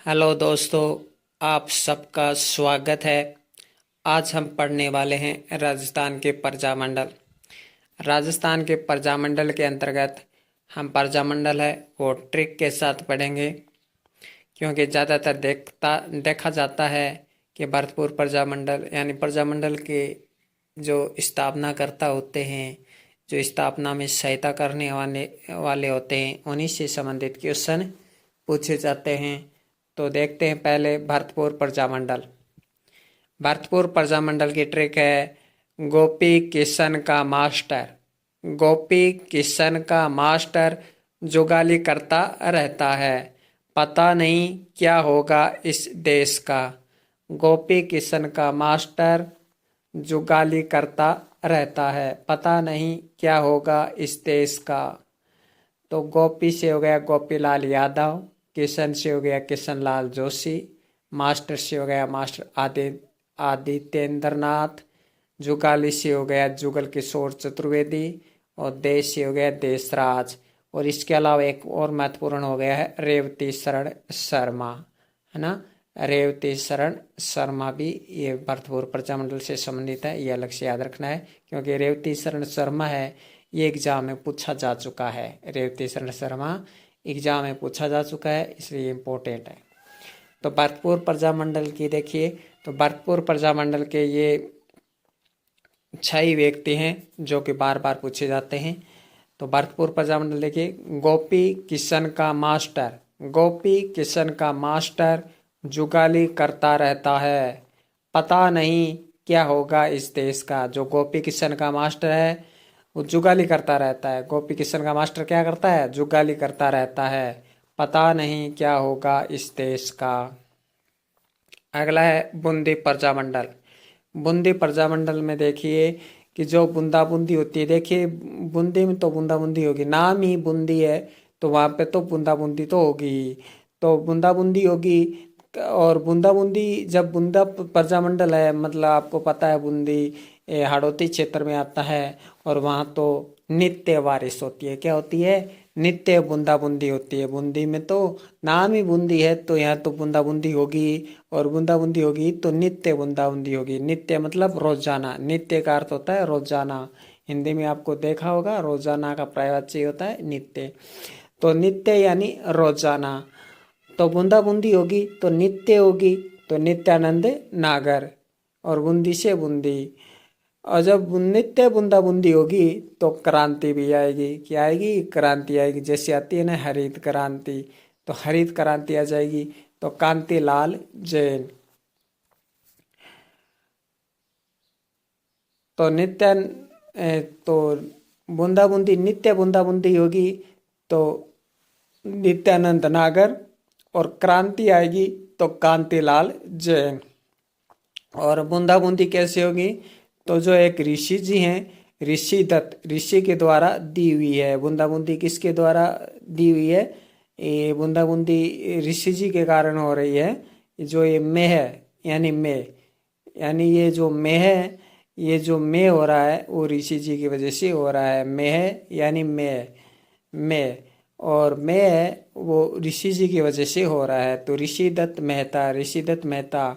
Hello दोस्तों, आप सबका स्वागत है। आज हम पढ़ने वाले हैं राजस्थान के प्रजामंडल। राजस्थान के प्रजामंडल के अंतर्गत हम प्रजामंडल है वो ट्रिक के साथ पढ़ेंगे, क्योंकि ज़्यादातर देखा जाता है कि भरतपुर प्रजामंडल यानी प्रजामंडल के जो स्थापनाकर्ता होते हैं, जो स्थापना में सहायता करने वाले वाले होते हैं, उन्हीं से संबंधित क्वेश्चन पूछे जाते हैं। तो देखते हैं पहले भरतपुर प्रजामंडल। भरतपुर प्रजामंडल की ट्रिक है गोपी किशन का मास्टर। गोपी किशन का मास्टर जुगाली करता रहता है, पता नहीं क्या होगा इस देश का। गोपी किशन का मास्टर जुगाली करता रहता है, पता नहीं क्या होगा इस देश का। तो गोपी से हो गया गोपीलाल यादव, किशन से हो गया किशन लाल जोशी, मास्टर से हो गया मास्टर आदित्येंद्र नाथ, जुगाली से हो गया जुगल किशोर चतुर्वेदी, और देश से हो गया देशराज। और इसके अलावा एक और महत्वपूर्ण हो गया है रेवती शरण शर्मा, है ना। रेवती शरण शर्मा भी ये भरतपुर प्रजामंडल से संबंधित है, ये अलग से याद रखना है, क्योंकि रेवती शरण शर्मा है ये एग्जाम में पूछा जा चुका है। रेवती शरण शर्मा एग्जाम में पूछा जा चुका है, इसलिए इम्पोर्टेंट है। तो भरतपुर प्रजामंडल की देखिए, तो भरतपुर प्रजामंडल के ये 6 व्यक्ति हैं जो कि बार बार पूछे जाते हैं। तो भरतपुर प्रजामंडल देखिए, गोपी किशन का मास्टर। गोपी किशन का मास्टर जुगाली करता रहता है, पता नहीं क्या होगा इस देश का। जो गोपी किशन का मास्टर है वो जुगाली करता रहता है। गोपी किशन का मास्टर क्या करता है? जुगाली करता रहता है, पता नहीं क्या होगा इस देश का। अगला है बूंदी प्रजामंडल। बूंदी प्रजामंडल में देखिए कि जो बूंदा बूंदी होती है, देखिए बूंदी में तो बूंदा बूंदी होगी, नाम ही बूंदी है तो वहाँ पे तो बूंदा बूंदी तो होगी ही। तो बूंदा बूंदी होगी, और बूंदा बूंदी जब बूंदा प्रजामंडल है, मतलब आपको पता है बूंदी हाड़ौती क्षेत्र में आता है, और वहाँ तो नित्य बारिश होती है। क्या होती है? नित्य बूंदा बूंदी होती है। बूंदी में तो नाम ही बूंदी है तो यहाँ तो बूंदा बूंदी होगी, और बूंदा बूंदी होगी तो नित्य बूंदा बूंदी होगी। नित्य मतलब रोजाना, नित्य का अर्थ होता है रोजाना। हिंदी में आपको देखा होगा रोजाना का पर्यायवाची होता है नित्य। तो नित्य यानी रोजाना। तो बूंदा बूंदी होगी तो नित्य होगी, तो नित्यानंद नागर, और बूंदी से बूंदी। और जब नित्य बूंदा बूंदी होगी तो क्रांति भी आएगी। क्या आएगी? क्रांति आएगी। जैसे आती है ना हरित क्रांति, तो हरित क्रांति आ जाएगी। तो कांतिलाल जैन। तो तो बूंदा बूंदी, नित्य बूंदा बूंदी होगी तो नित्यानंद नागर, और क्रांति आएगी तो कांतिलाल जैन। और बूंदा बूंदी कैसे होगी? तो जो एक ऋषि जी हैं, ऋषि दत्त, ऋषि के द्वारा दी हुई है। बूंदा बूंदी किसके द्वारा दी हुई है? ये बूंदा बूंदी ऋषि जी के कारण हो रही है। जो ये मैं है यानी मैं, यानी ये जो मैं है, ये जो मैं हो रहा है वो ऋषि जी की वजह से हो रहा है। मैं है यानी मैं, और मैं है वो ऋषि जी की वजह से हो रहा है। तो ऋषि दत्त मेहता, ऋषि दत्त मेहता।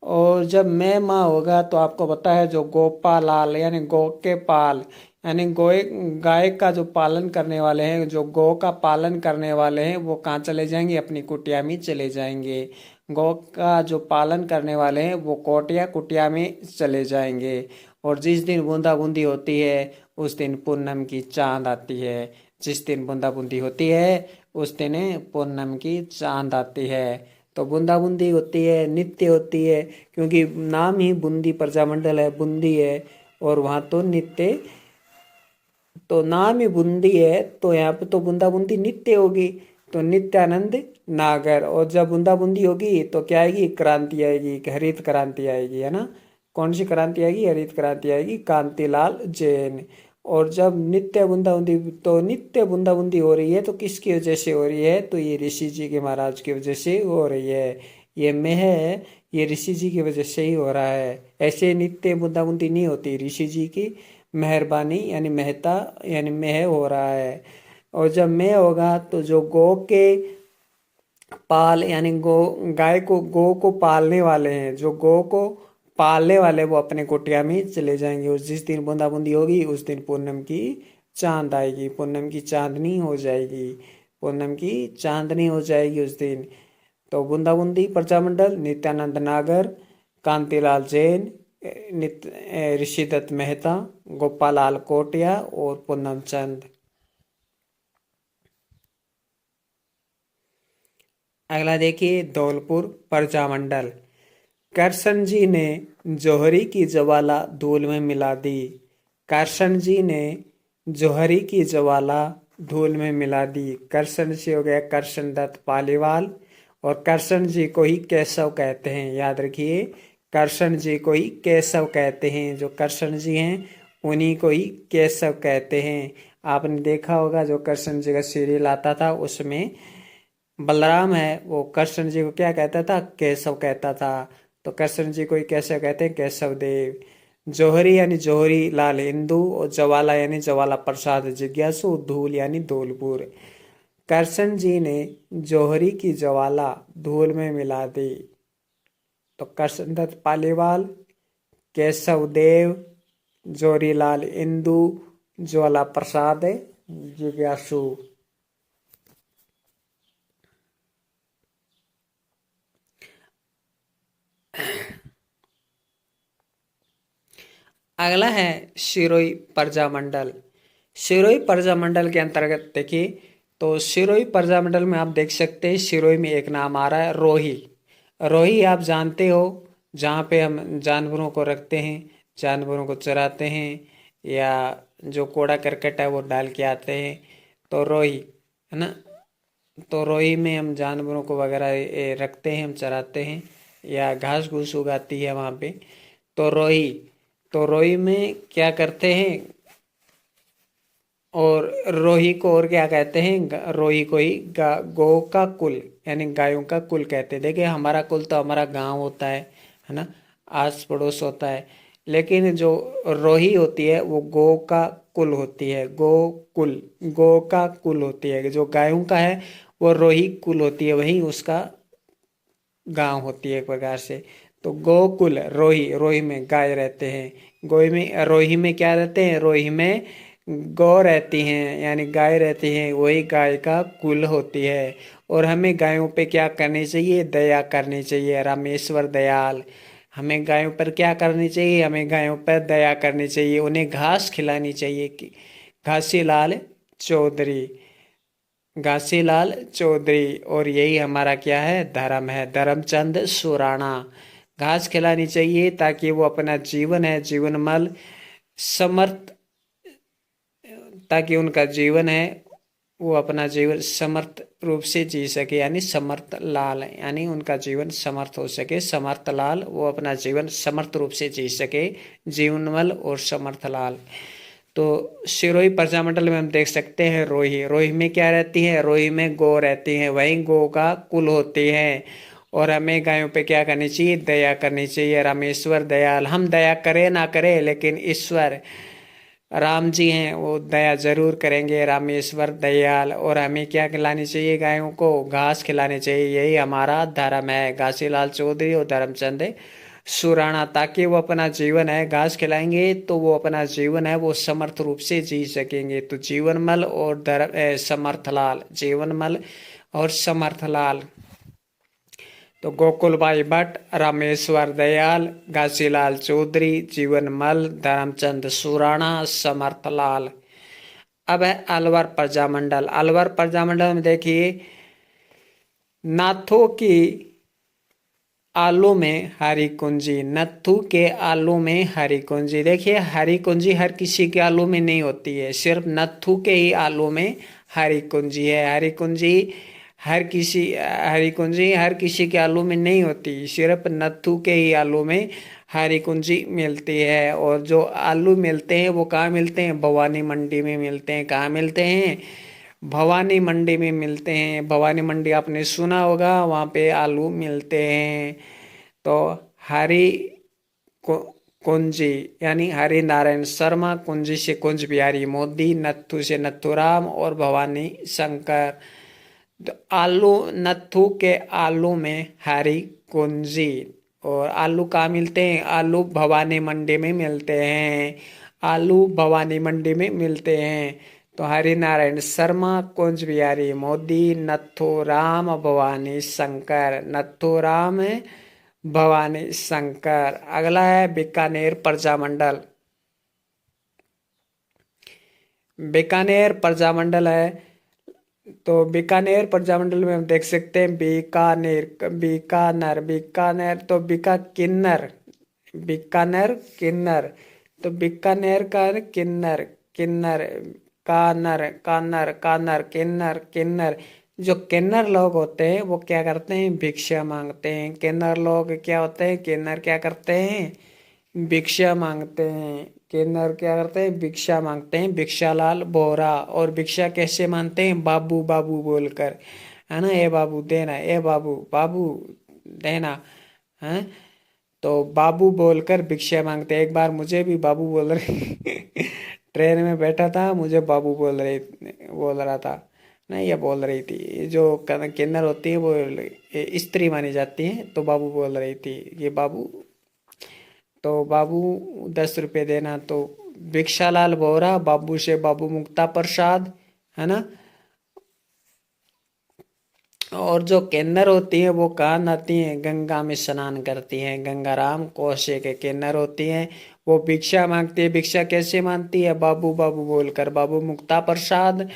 और जब मैं माँ होगा तो आपको पता है जो गोपालाल यानी गौ के पाल, यानी गोए गाय का जो पालन करने वाले हैं, जो गौ का पालन करने वाले हैं, वो कहाँ चले जाएंगे? अपनी कुटिया में चले जाएंगे। गौ का जो पालन करने वाले हैं वो कुटिया में चले जाएंगे। और जिस दिन बूंदा बूंदी होती है उस दिन पूनम की चांद आती है। जिस दिन बूंदा बूंदी होती है उस दिन पूनम की चांद आती है। तो बूंदा बूंदी होती है, नित्य होती है, क्योंकि नाम ही बूंदी प्रजामंडल है, बूंदी है, और वहाँ तो नित्य, तो नाम ही बूंदी है तो यहाँ पे तो बूंदा बूंदी नित्य होगी, तो नित्यानंद नागर। और जब बूंदा बूंदी होगी तो क्या आएगी? क्रांति आएगी, हरित क्रांति आएगी, है ना। कौन सी क्रांति आएगी? हरित क्रांति आएगी, कांतिलाल जैन। और जब नित्य बूंदा बूंदी, तो नित्य बूंदा बूंदी हो रही है तो किसकी वजह से हो रही है? तो ये ऋषि जी के महाराज की वजह से हो रही है। ये मैं है, ये ऋषि जी की वजह से ही हो रहा है। ऐसे नित्य बूंदा बूंदी नहीं होती, ऋषि जी की मेहरबानी यानी मेहता यानी मेह हो रहा है। और जब मैं होगा तो जो गौ के पाल यानी गो, गाय को, गो को पालने वाले हैं, जो गो को पालने वाले वो अपने कुटिया में चले जाएंगे। उस जिस दिन बूंदाबूंदी होगी उस दिन पूनम की चांद आएगी, पूनम की चांदनी हो जाएगी, पूनम की चांदनी हो जाएगी उस दिन। तो बूंदाबूंदी प्रजामंडल नित्यानंद नागर, कांतिलाल जैन, ऋषिदत्त मेहता, गोपाल लाल कोटिया और पूनम चंद। अगला देखिए धौलपुर प्रजामंडल। करशन जी ने जौहरी की ज्वाला धूल में मिला दी। करशन जी ने जौहरी की ज्वाला धूल में मिला दी। करशन जी हो गया करशन दत्त पालीवाल, और करशन जी को ही केशव कहते हैं, याद रखिए, करशन जी को ही केशव कहते हैं। जो करशन जी हैं उन्हीं को ही केशव कहते हैं। आपने देखा होगा जो करशन जी का सीरियल आता था उसमें बलराम है, वो कृष्ण जी को क्या कहता था, केशव कहता था। तो कृष्ण जी को ही कैसे कहते हैं, केशव देव। जौहरी यानी जौहरी लाल हिंदू, और ज्वाला यानी ज्वाला प्रसाद जिज्ञासु, धूल यानी धौलपुर। कृष्ण जी ने जौहरी की ज्वाला धूल में मिला दी। तो कृष्णदत्त पालीवाल, केशव देव, जौहरी लाल हिंदू, ज्वाला प्रसाद जिज्ञासु। अगला है सिरोही प्रजामंडल। सिरोही प्रजामंडल के अंतर्गत देखिए, तो सिरोही प्रजामंडल में आप देख सकते हैं सिरोही में एक नाम आ रहा है रोही। रोही आप जानते हो, जहाँ पे हम जानवरों को रखते हैं, जानवरों को चराते हैं, या जो कूड़ा करकट है वो डाल के आते हैं, तो रोही है ना। तो रोही में हम जानवरों को वगैरह रखते हैं, हम चराते हैं, या घास घूस उगाती है वहाँ पे, तो रोही। तो रोही में क्या करते हैं, और रोही को और क्या कहते हैं, रोही को ही गौ का कुल यानी गायों का कुल कहते हैं। देखिए हमारा कुल तो हमारा गांव होता है ना, आस पड़ोस होता है, लेकिन जो रोही होती है वो गौ का कुल होती है, गो कुल, गौ का कुल होती है। जो गायों का है वो रोही कुल होती है, वही उसका गांव होती है एक प्रकार से। तो गोकुल रोही, रोही में गाय रहते हैं, गोही में, रोही में क्या रहते हैं, रोही में गौ रहती हैं यानी गाय रहती हैं, वही गाय का कुल होती है। और हमें गायों पे क्या करनी चाहिए, दया करनी चाहिए, रामेश्वर दयाल। हमें गायों पर क्या करनी चाहिए, हमें गायों पर दया करनी चाहिए, उन्हें घास खिलानी चाहिए। घासीलाल चौधरी, घासीलाल चौधरी। और यही हमारा क्या है, धर्म है, धर्मचंद सुराणा। घास खिलानी चाहिए ताकि वो अपना जीवन है, जीवनमल समर्थ, ताकि उनका जीवन है वो अपना जीवन समर्थ रूप से जी सके, यानी समर्थ लाल, यानी उनका जीवन समर्थ हो सके, समर्थ लाल, वो अपना जीवन समर्थ रूप से जी सके, जीवनमल और समर्थ लाल। तो सिरोही प्रजामंडल में हम देख सकते हैं रोही, रोही में क्या रहती है, रोही में गौ रहती है, वही गौ का कुल होती है। और हमें गायों पे क्या करनी चाहिए, दया करनी चाहिए, रामेश्वर दयाल। हम दया करें ना करें लेकिन ईश्वर राम जी हैं वो दया जरूर करेंगे, रामेश्वर दयाल। और हमें क्या खिलानी चाहिए, गायों को घास खिलानी चाहिए, यही हमारा धर्म है। घासीलाल चौधरी और धर्मचंद सुराणा, ताकि वो अपना जीवन है, घास खिलाएंगे तो वो अपना जीवन है वो समर्थ रूप से जी सकेंगे। तो जीवनमल और समर्थलाल, जीवनमल और समर्थलाल। तो गोकुलबाई भट्ट, रामेश्वर दयाल, घासीलाल चौधरी, जीवनमल, धर्मचंद सुराणा, समर्थलाल। अब है अलवर प्रजामंडल। अलवर प्रजामंडल में देखिए, नाथों की आलू में हरी कुंजी, नत्थू के आलू में हरी कुंजी। देखिए हरी कुंजी हर किसी के आलू में नहीं होती है, सिर्फ नत्थू के ही आलू में हरी कुंजी है। हरी कुंजी हरी कुंजी हर किसी के आलू में नहीं होती, सिर्फ नत्थू के ही आलू में हरी कुंजी मिलती है। और जो आलू मिलते हैं वो कहाँ मिलते हैं, भवानी मंडी में मिलते हैं। कहाँ मिलते हैं, भवानी मंडी में मिलते हैं। भवानी मंडी आपने सुना होगा, वहाँ पे आलू मिलते हैं। तो हरी कुंजी यानी हरि नारायण शर्मा, कुंजी से कुंज बिहारी मोदी, नत्थू से नथुराम और भवानी शंकर। तो आलू, नत्थू के आलू में हरी कुंजी। और आलू कहाँ मिलते हैं? आलू भवानी मंडी में मिलते हैं। आलू भवानी मंडी में मिलते हैं। तो हरि नारायण शर्मा, कुंज बिहारी मोदी, नथुराम भवानी शंकर। नथुराम भवानी शंकर। अगला है बीकानेर प्रजामंडल। बीकानेर प्रजामंडल है, तो बीकानेर प्रजामंडल में हम देख सकते हैं बीकानेर, बीकानेर, बीकानेर तो बीका किन्नर, बीकानेर किन्नर। तो बीकानेर का किन्नर, किन्नर, कानर, कानर, कानर, किन्नर, किन्नर। जो किन्नर लोग होते हैं वो क्या करते हैं? भिक्षा मांगते हैं। किन्नर लोग क्या होते हैं? किन्नर क्या करते हैं? भिक्षा मांगते हैं। किन्नर क्या करते हैं? भिक्षा मांगते हैं। भिक्षालाल बोहरा। और भिक्षा कैसे मांगते हैं? बाबू बाबू बोलकर, है ना। ए बाबू देना, ए बाबू, बाबू देना, है। तो बाबू बोलकर भिक्षा मांगते हैं। एक बार मुझे भी बाबू बोल रहे ट्रेन में बैठा था, मुझे बाबू बोल रहा था, नहीं ये बोल रही थी। ये जो किन्नर होती है वो स्त्री मानी जाती है, तो बाबू बोल रही थी ये बाबू। तो बाबू 10 रुपये देना। तो भिक्षालाल बोहरा, बाबू से बाबू मुक्ता प्रसाद, है ना। और जो किन्नर होती है वो कहाँ नहाती हैं? गंगा में स्नान करती हैं। गंगाराम कौशिक के किन्नर होती हैं, वो भिक्षा मांगती है। भिक्षा कैसे मांगती है? बाबू बाबू बोलकर, बाबू मुक्ता प्रसाद।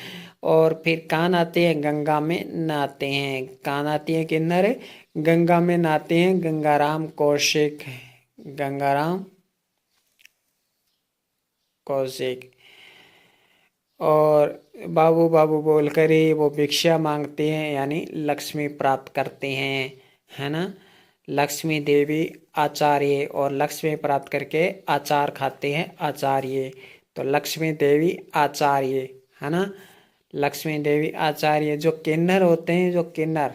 और फिर कहाँ नहाते हैं? गंगा में नहाते हैं। कहाँ नहाती हैं किन्नर? गंगा में नहाते हैं। गंगाराम कौशिक, गंगाराम कौशिक। और बाबू बाबू बोलकर ही वो भिक्षा मांगते हैं, यानी लक्ष्मी प्राप्त करते हैं, है ना। लक्ष्मी देवी आचार्य, और लक्ष्मी प्राप्त करके आचार खाते हैं आचार्य। तो लक्ष्मी देवी आचार्य, है ना। लक्ष्मी देवी आचार्य। जो किन्नर होते हैं, जो किन्नर,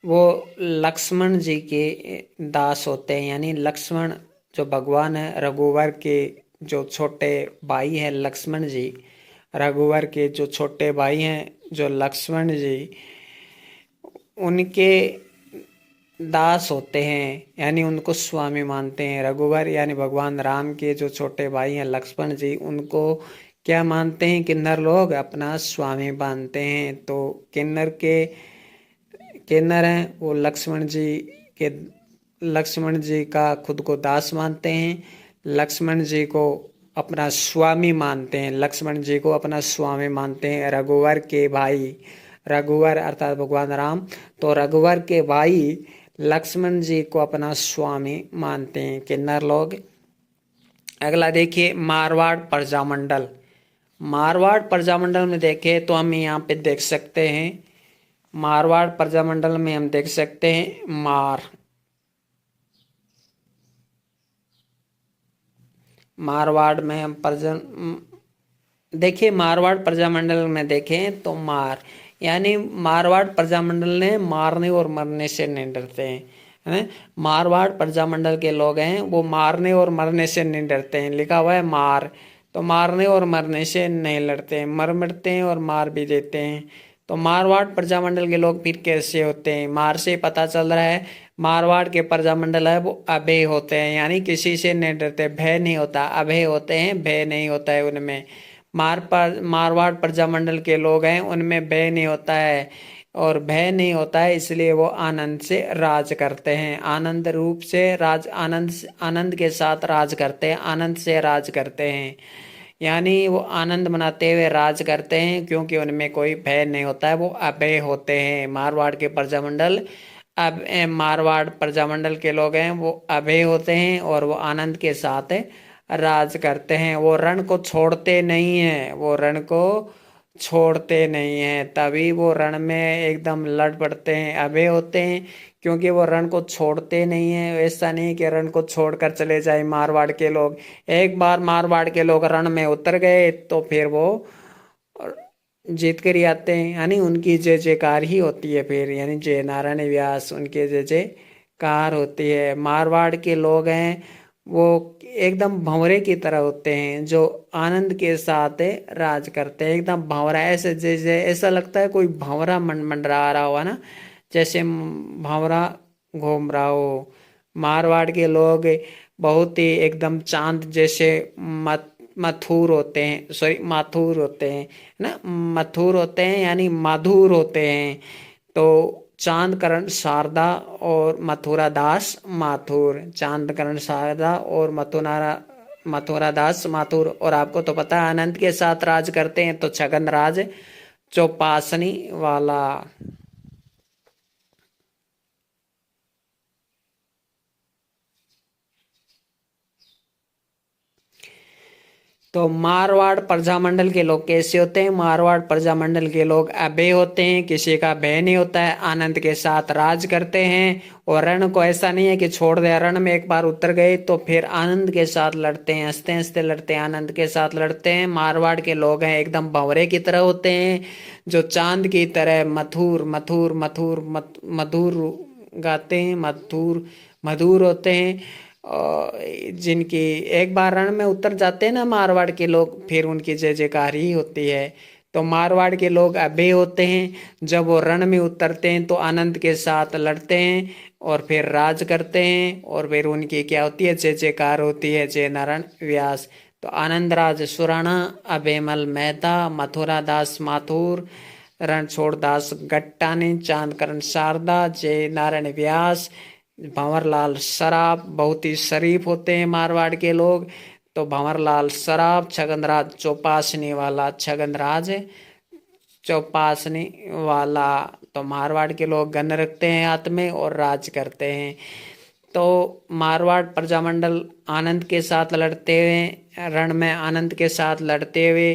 वो लक्ष्मण जी के दास होते हैं। यानी लक्ष्मण जो भगवान है, रघुवर के जो छोटे भाई हैं लक्ष्मण जी, रघुवर के जो छोटे भाई हैं जो लक्ष्मण जी, उनके दास होते हैं, यानी उनको स्वामी मानते हैं। रघुवर यानी भगवान राम के जो छोटे भाई हैं लक्ष्मण जी, उनको क्या मानते हैं किन्नर लोग? अपना स्वामी मानते हैं। तो किन्नर के किन्नर हैं वो के लक्ष्मण जी का खुद को दास मानते हैं। लक्ष्मण जी को अपना स्वामी मानते हैं। लक्ष्मण जी को अपना स्वामी मानते हैं। रघुवर के भाई, रघुवर अर्थात भगवान राम, तो रघुवर के भाई लक्ष्मण जी को अपना स्वामी मानते हैं किन्नर लोग। अगला देखिए मारवाड़ प्रजामंडल। मारवाड़ प्रजामंडल में देखें तो हम यहाँ पे देख सकते हैं, मारवाड़ प्रजामंडल में हम देख सकते हैं मारवाड़ में हम देखिए मारवाड़ प्रजामंडल में देखें तो यानी मारवाड़ प्रजामंडल ने मारने और मरने से नहीं डरते हैं। मारवाड़ प्रजामंडल के लोग हैं वो मारने और मरने से नहीं डरते हैं। लिखा हुआ है मार, तो मारने और मरने से नहीं लड़ते हैं, मर मिटते हैं और मार भी देते हैं। तो मारवाड़ प्रजामंडल के लोग फिर कैसे होते हैं? मार से पता चल रहा है मारवाड़ के प्रजामंडल है वो अभय होते हैं, यानी किसी से नहीं डरते, भय नहीं होता। अभय होते हैं, भय नहीं होता है उनमें। मारवाड़ प्रजामंडल के लोग हैं उनमें भय नहीं होता है, और भय नहीं होता है इसलिए वो आनंद से राज करते हैं। आनंद रूप से राज, आनंद के साथ राज करते हैं, आनंद से राज करते हैं। यानी वो आनंद मनाते हुए राज करते हैं, क्योंकि उनमें कोई भय नहीं होता है, वो अभय होते हैं। मारवाड़ के प्रजामंडल, अब मारवाड़ प्रजामंडल के लोग हैं वो अभय होते हैं और वो आनंद के साथ राज करते हैं। वो रण को छोड़ते नहीं हैं, वो रण को छोड़ते नहीं हैं, तभी वो रण में एकदम लड़ पड़ते हैं, अभय होते हैं, क्योंकि वो रण को छोड़ते नहीं हैं। ऐसा नहीं कि रण को छोड़कर चले जाए मारवाड़ के लोग। एक बार मारवाड़ के लोग रण में उतर गए तो फिर वो जीत कर ही आते हैं, यानी उनकी जय जयकार ही होती है फिर, यानी जय नारायण व्यास उनके जय जयकार होती है। मारवाड़ के लोग हैं वो एकदम भंवरे की तरह होते हैं, जो आनंद के साथ राज करते हैं। एकदम भंवरा, ऐसे जैसे ऐसा लगता है कोई भंवरा मंडरा रहा हुआ ना, जैसे भंवरा घूम रहा हो। मारवाड़ के लोग बहुत ही एकदम चांद जैसे मथुर होते हैं, सॉरी माथुर होते हैं ना, मथुर होते हैं यानी मधुर होते हैं। तो चांदकरण शारदा और मथुरा दास माथुर, चांदकरण शारदा और मथुरा दास माथुर। और आपको तो पता है आनंद के साथ राज करते हैं तो छगन राज चौपासनी वाला। तो मारवाड़ प्रजामंडल के लोग कैसे होते हैं? मारवाड़ प्रजामंडल के लोग अभय होते हैं, किसी का भय नहीं होता है, आनंद के साथ राज करते हैं। और रण को ऐसा नहीं है कि छोड़ दे, रण में एक बार उतर गए तो फिर आनंद के साथ लड़ते हैं, हंसते हंसते लड़ते हैं, आनंद के साथ लड़ते हैं। मारवाड़ के लोग हैं एकदम भंवरे की तरह होते हैं, जो चांद की तरह मधुर मधुर मधुर मधुर गाते हैं, मधुर मधुर होते हैं। जिनकी एक बार रण में उतर जाते हैं ना मारवाड़ के लोग, फिर उनकी जय जयकार ही होती है। तो मारवाड़ के लोग अभय होते हैं, जब वो रण में उतरते हैं तो आनंद के साथ लड़ते हैं और फिर राज करते हैं, और फिर उनकी क्या होती है? जय जयकार होती है, जय नारायण व्यास। तो आनंद राज सुराणा, अभयमल मेहता, मथुरा दास माथुर, रणछोड़ दास गट्टानी, चांदकरण शारदा, जय नारायण व्यास, भंवरलाल सराफ। बहुत ही शरीफ होते हैं मारवाड़ के लोग। तो भंवरलाल सराफ, छगनराज चौपासनी वाला, छगनराज चौपासनी वाला। तो मारवाड़ के लोग गन रखते हैं हाथ में और राज करते हैं। तो मारवाड़ प्रजामंडल आनंद के साथ लड़ते हुए, रण में आनंद के साथ लड़ते हुए,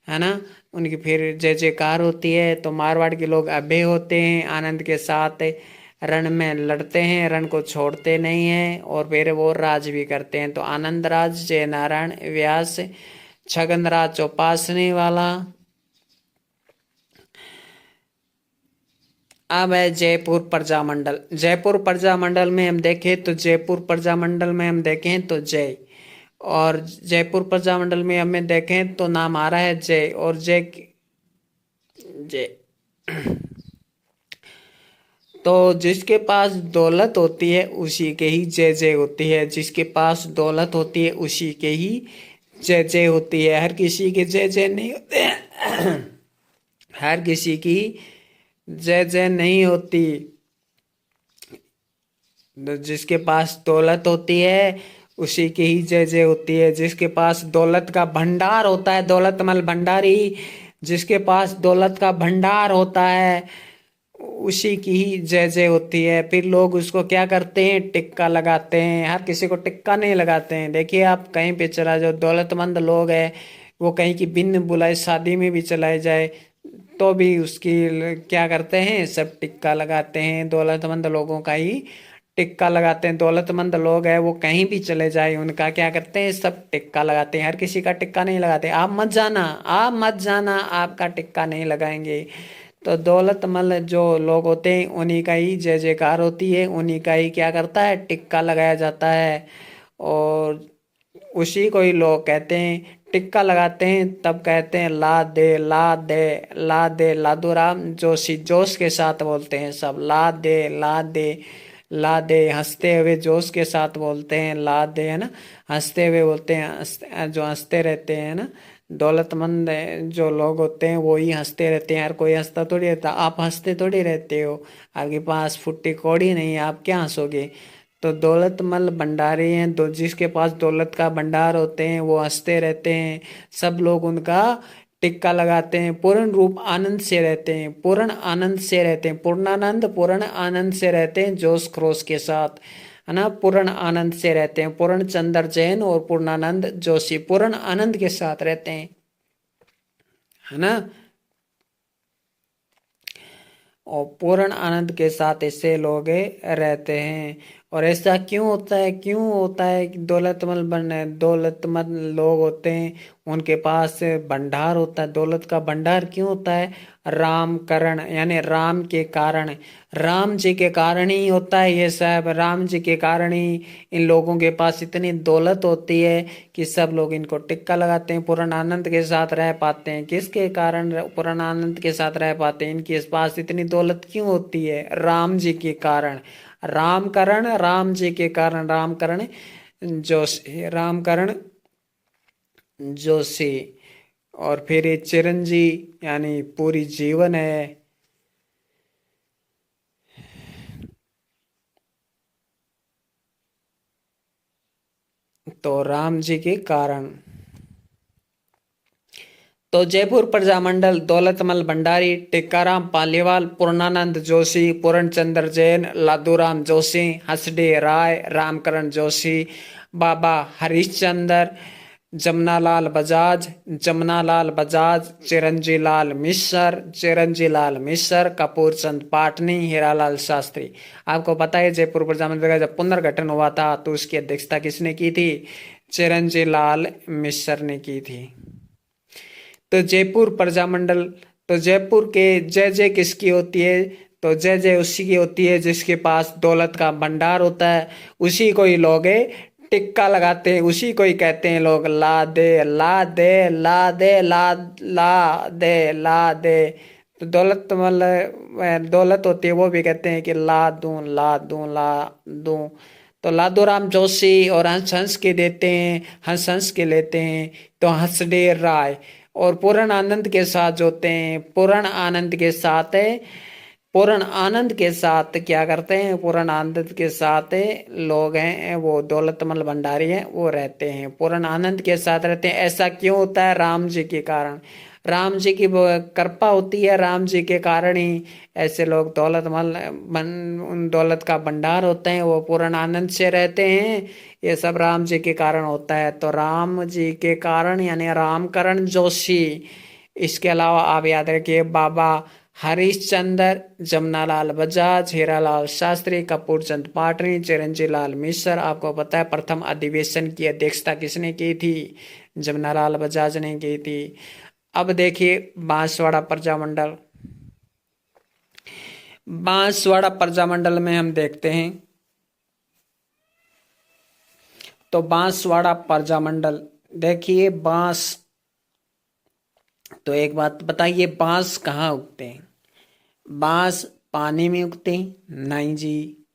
है ना, उनकी फिर जय जयकार होती है। तो मारवाड़ के लोग अभय होते हैं, आनंद के साथ रण में लड़ते हैं, रण को छोड़ते नहीं हैं, और फिर वो राज भी करते हैं। तो आनंद राज, जय नारायण व्यास, छगन राज चौपासनी वाला। अब है जयपुर प्रजामंडल। जयपुर प्रजामंडल में हम देखें तो जयपुर प्रजामंडल में हम देखें तो जय, और जयपुर प्रजामंडल में हमें देखें तो नाम आ रहा है जय, और जय जय। तो जिसके पास दौलत होती है उसी के ही जय जय होती है, जिसके पास दौलत होती है उसी के ही जय जय होती है। हर किसी के जय जय नहीं होते हैं। हर किसी की जय जय नहीं होती। तो जिसके पास दौलत होती है उसी की ही जय जय होती है। जिसके पास दौलत का भंडार होता है, दौलतमल भंडारी, जिसके पास दौलत का भंडार होता है उसी की ही जय जय होती है। फिर लोग उसको क्या करते हैं? टिक्का लगाते हैं। हर किसी को टिक्का नहीं लगाते हैं। देखिए आप कहीं पे चला जाओ, दौलतमंद लोग हैं, वो कहीं की बिन बुलाए शादी में भी चलाए जाए तो भी उसकी क्या करते हैं? सब टिक्का लगाते हैं। दौलतमंद लोगों का ही टिक्का लगाते हैं। दौलतमंद लोग हैं वो कहीं भी चले जाए उनका क्या करते हैं? सब टिक्का लगाते हैं। हर किसी का टिक्का नहीं लगाते। आप मत जाना, आप मत जाना, आपका टिक्का नहीं लगाएंगे। तो दौलतमंद जो लोग होते हैं उन्हीं का ही जय जयकार होती है, उन्हीं का ही क्या करता है? टिक्का लगाया जाता है। और उसी को ही लोग कहते हैं, टिक्का लगाते हैं तब कहते हैं ला दे ला दे ला दे। लादूराम जोशी जोश के साथ बोलते हैं सब, ला दे ला दे ला दे, हंसते हुए जोश के साथ बोलते हैं ला दे, है ना, हंसते हुए बोलते हैं। जो हंसते रहते हैं ना, दौलतमंद जो लोग होते हैं वो ही हंसते रहते हैं। यार कोई हंसता थोड़ी रहता, आप हंसते थोड़ी रहते हो, आपके पास फुट्टी कौड़ी नहीं है, आप क्या हंसोगे? तो दौलतमंद भंडारी हैं, दो जिसके पास दौलत का भंडार होते हैं वो हंसते रहते हैं। सब लोग उनका टिक्का लगाते हैं, पूर्ण रूप आनंद से रहते हैं, पूर्ण आनंद से रहते हैं, पूर्णानंद पूर्ण आनंद से रहते हैं, जोश खरोश के साथ, है ना, पूर्ण आनंद से रहते हैं। पूर्ण चंद्र जैन और पूर्णानंद जोशी पूर्ण आनंद के साथ रहते हैं, है ना। और पूर्ण आनंद के साथ ऐसे लोग रहते हैं। और ऐसा क्यों होता है? क्यों होता है कि दौलतमंद लोग होते हैं, उनके पास भंडार होता है, दौलत का भंडार क्यों होता है? राम करण यानी राम के कारण, राम जी के कारण ही होता है ये सब। राम जी के कारण ही इन लोगों के पास इतनी दौलत होती है कि सब लोग इनको टिक्का लगाते हैं, पूर्ण आनंद के साथ रह पाते हैं। किसके कारण पूर्ण आनंद के साथ रह पाते हैं? इनके पास इतनी दौलत क्यों होती है? राम जी के कारण। रामकरण राम जी के कारण, रामकरण जोशी, रामकरण जोशी। और फिर ये चिरंजी यानी पूरी जीवन है। तो राम जी के कारण। तो जयपुर प्रजामंडल दौलतमल भंडारी, टिक्काराम पालीवाल, पूर्णानंद जोशी, पूर्णचंद्र जैन, लादूराम जोशी, हसडे राय, रामकरण जोशी, बाबा हरिश्चंद्र, जमनालाल बजाज, चिरंजी लाल मिश्र, कपूर चंद पाटनी, हीरालाल शास्त्री। आपको पता है जयपुर प्रजामंडल का जब पुनर्गठन हुआ था तो उसकी अध्यक्षता किसने की थी? चिरंजी लाल मिश्र ने की थी। तो जयपुर प्रजामंडल, तो जयपुर के जय जय किसकी होती है? तो जय जय उसी की होती है जिसके पास दौलत का भंडार होता है। उसी को ही लोग टिक्का लगाते हैं, उसी को ही कहते हैं लोग ला दे ला दे ला दे ला ला दे ला दे। तो दौलत मतलब दौलत होती है वो भी कहते हैं कि ला दूं ला दूं ला दूं। तो लादूराम जोशी और हंस हंस के देते हैं, हंस हंस के लेते हैं। तो हंसडेर राय और पूर्ण आनंद के साथ जो होते हैं, पूर्ण आनंद के साथ पूर्ण आनंद के साथ क्या करते हैं? पूर्ण आनंद के साथ लोग हैं वो दौलतमल भंडारी हैं, वो रहते हैं, पूर्ण आनंद के साथ रहते हैं। ऐसा क्यों होता है? राम जी के कारण। राम जी की कृपा होती है, राम जी के कारण ही ऐसे लोग उन दौलत का भंडार होते हैं, वो पूर्ण आनंद से रहते हैं। ये सब राम जी के कारण होता है। तो राम जी के कारण यानी रामकरण जोशी। इसके अलावा आप याद रखिए बाबा हरीशचंद्र, जमनालाल बजाज, हीरालाल शास्त्री, कपूर चंद पाटनी, चिरंजी लाल मिश्र। आपको पता है प्रथम अधिवेशन की अध्यक्षता किसने की थी? जमनालाल बजाज ने की थी। अब देखिए बांसवाड़ा प्रजामंडल। बांसवाड़ा प्रजामंडल में हम देखते हैं तो बांसवाड़ा प्रजामंडल, देखिए बांस। तो एक बात बताइए, बांस कहाँ उगते हैं? बांस पानी में उगते हैं? नहीं जी।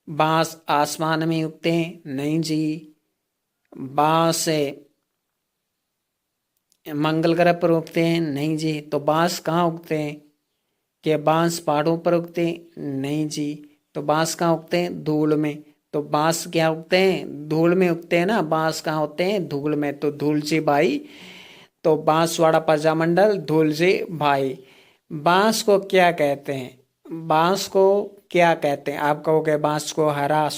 बांस आसमान में उगते हैं? नहीं जी। बांस मंगल ग्रह पर उगते हैं? नहीं जी। तो बांस कहाँ उगते हैं? क्या बांस पहाड़ों पर उगते हैं? नहीं जी। तो बांस कहाँ उगते हैं? धूल में। तो बांस क्या उगते हैं? धूल में उगते हैं ना। बांस कहाँ होते हैं? धूल में। तो धूल जी भाई। तो बांसवाड़ा प्रजामंडल धूल जी भाई। बांस को क्या कहते हैं? बांस को क्या कहते हैं? आप कहोगे बांस को हरा,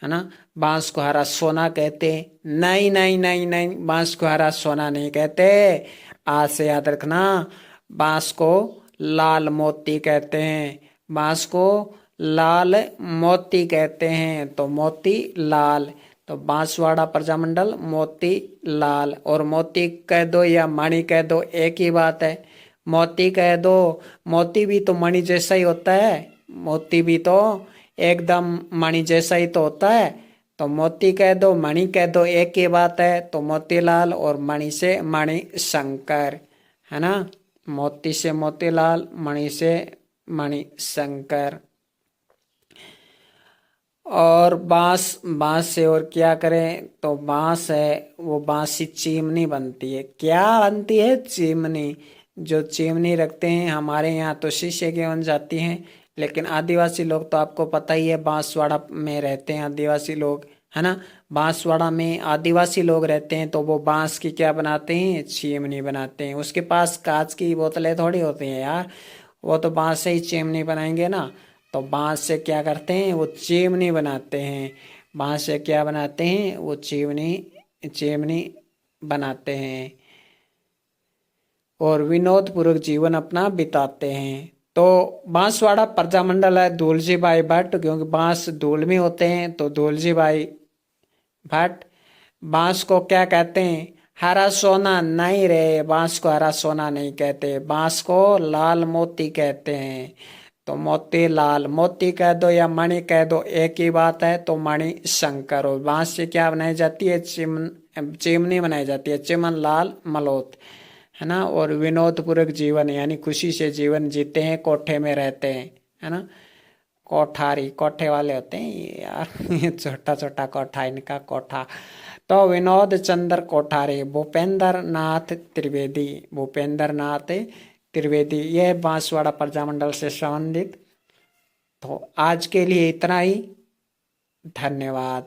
है ना, बांस को हरा सोना कहते हैं। नहीं नहीं नहीं नहीं, बांस को हरा सोना नहीं कहते। आज से याद रखना, बांस को लाल मोती कहते हैं। बांस को लाल मोती कहते हैं। तो मोती लाल। तो बांसवाड़ा प्रजामंडल मोती लाल। और मोती कह दो या मणि कह दो, एक ही बात है। मोती कह दो, मोती भी तो मणि जैसा ही होता है। मोती भी तो एकदम मणि जैसा ही तो होता है। तो मोती कह दो मणि कह दो, एक ही बात है। तो मोतीलाल और मणि से मणि शंकर, है ना। मोती से मोतीलाल, मणि से मणि शंकर। और बांस, बांस से और क्या करें? तो बांस है वो बांस की चिमनी बनती है। क्या बनती है? चिमनी। जो चिमनी रखते हैं हमारे यहाँ तो शीशे की बन जाती हैं, लेकिन आदिवासी लोग तो आपको पता ही है बांसवाड़ा में रहते हैं आदिवासी लोग, है ना। बांसवाड़ा में आदिवासी लोग रहते हैं तो वो बांस की क्या बनाते हैं? चिमनी बनाते हैं। उसके पास कांच की बोतलें थोड़ी होती हैं यार, वो तो बांस से ही चिमनी बनाएंगे ना। तो बांस से क्या करते हैं? वो चिमनी बनाते हैं। बांस से क्या बनाते हैं? वो चिमनी, चिमनी बनाते हैं और विनोद पूर्वक जीवन अपना बिताते हैं। तो बांसवाड़ा प्रजामंडल है धूलजी भाई भट्ट, क्योंकि बांस धूल में होते हैं, तो धूलजी भाई भट्ट। बांस को क्या कहते हैं? हरा सोना नहीं रे, बांस को हरा सोना नहीं कहते, बांस को लाल मोती कहते हैं। तो मोती लाल, मोती कह दो या मणि कह दो एक ही बात है। तो मणि शंकर। और बांस से क्या बनाई जाती है? चिमनी बनाई जाती है, चिमन लाल मलोत, है ना। और विनोदपूर्वक जीवन यानी खुशी से जीवन जीते हैं, कोठे में रहते हैं, है ना। कोठारी, कोठे वाले होते हैं ये यार छोटा छोटा कोठा, इनका कोठा। तो विनोद चंद्र कोठारी, भूपेंद्र नाथ त्रिवेदी, भूपेंद्र नाथ त्रिवेदी, यह बांसवाड़ा प्रजामंडल से संबंधित। तो आज के लिए इतना ही, धन्यवाद।